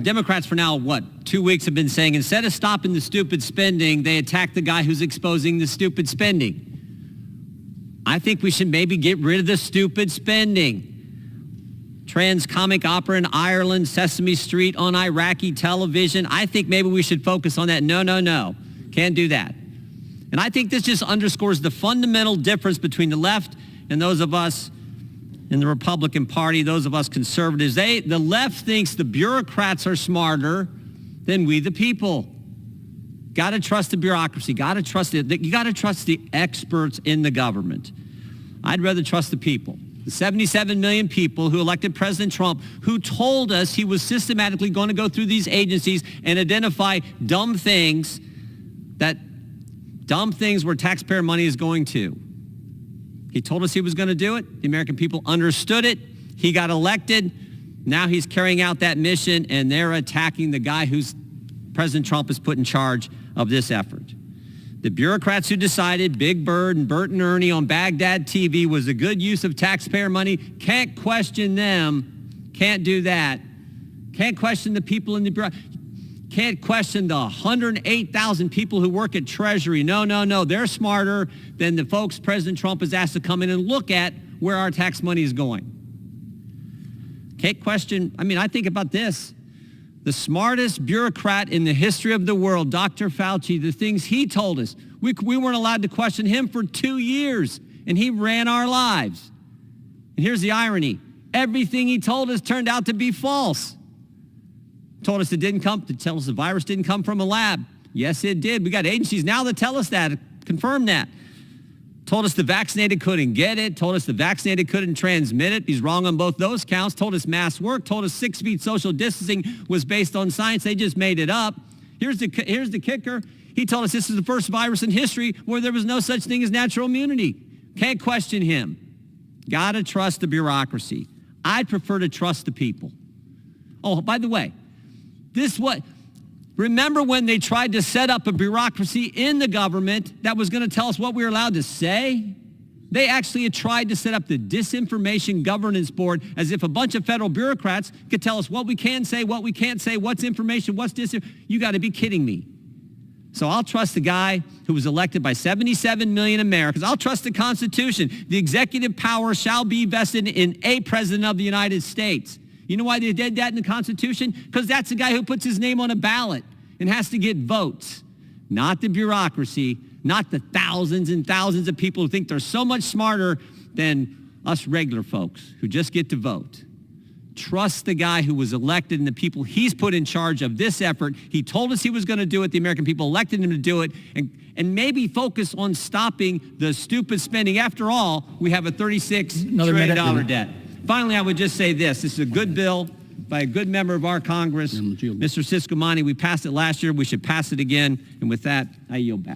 Democrats for now, 2 weeks have been saying instead of stopping the stupid spending, they attack the guy who's exposing the stupid spending. I think we should maybe get rid of the stupid spending. Trans comic opera in Ireland, Sesame Street on Iraqi television. I think maybe we should focus on that. No. Can't do that. And I think this just underscores the fundamental difference between the left and those of us in the Republican Party, those of us conservatives. The left thinks the bureaucrats are smarter than we the people. Got to trust the bureaucracy. Got to trust it. You got to trust the experts in the government. I'd rather trust the people. The 77 million people who elected President Trump, who told us he was systematically going to go through these agencies and identify dumb things where taxpayer money is going to. He told us he was going to do it. The American people understood it. He got elected. Now he's carrying out that mission, and they're attacking the guy who's President Trump has put in charge of this effort. The bureaucrats who decided Big Bird and Bert and Ernie on Baghdad TV was a good use of taxpayer money, can't question them, can't do that. Can't question the people in the bureau. Can't question the 108,000 people who work at Treasury. No. They're smarter than the folks President Trump has asked to come in and look at where our tax money is going. Can't question, I think about this. The smartest bureaucrat in the history of the world, Dr. Fauci, the things he told us. We weren't allowed to question him for 2 years, and he ran our lives. And here's the irony. Everything he told us turned out to be false. Told us tell us the virus didn't come from a lab. Yes, it did. We got agencies now that tell us that, confirm that. Told us the vaccinated couldn't get it. Told us the vaccinated couldn't transmit it. He's wrong on both those counts. Told us masks work. Told us 6 feet social distancing was based on science. They just made it up. Here's the kicker. He told us this is the first virus in history where there was no such thing as natural immunity. Can't question him. Got to trust the bureaucracy. I'd prefer to trust the people. Oh, by the way, remember when they tried to set up a bureaucracy in the government that was going to tell us what we were allowed to say? They actually had tried to set up the Disinformation Governance Board as if a bunch of federal bureaucrats could tell us what we can say, what we can't say, what's information, what's disinformation. You got to be kidding me. So I'll trust the guy who was elected by 77 million Americans. I'll trust the Constitution. The executive power shall be vested in a president of the United States. You know why they did that in the Constitution? Because that's the guy who puts his name on a ballot and has to get votes, not the bureaucracy, not the thousands and thousands of people who think they're so much smarter than us regular folks who just get to vote. Trust the guy who was elected and the people he's put in charge of this effort. He told us he was going to do it. The American people elected him to do it. And maybe focus on stopping the stupid spending. After all, we have a $36 trillion debt. Finally, I would just say this. This is a good bill by a good member of our Congress, Mr. Ciscomani. We passed it last year. We should pass it again. And with that, I yield back.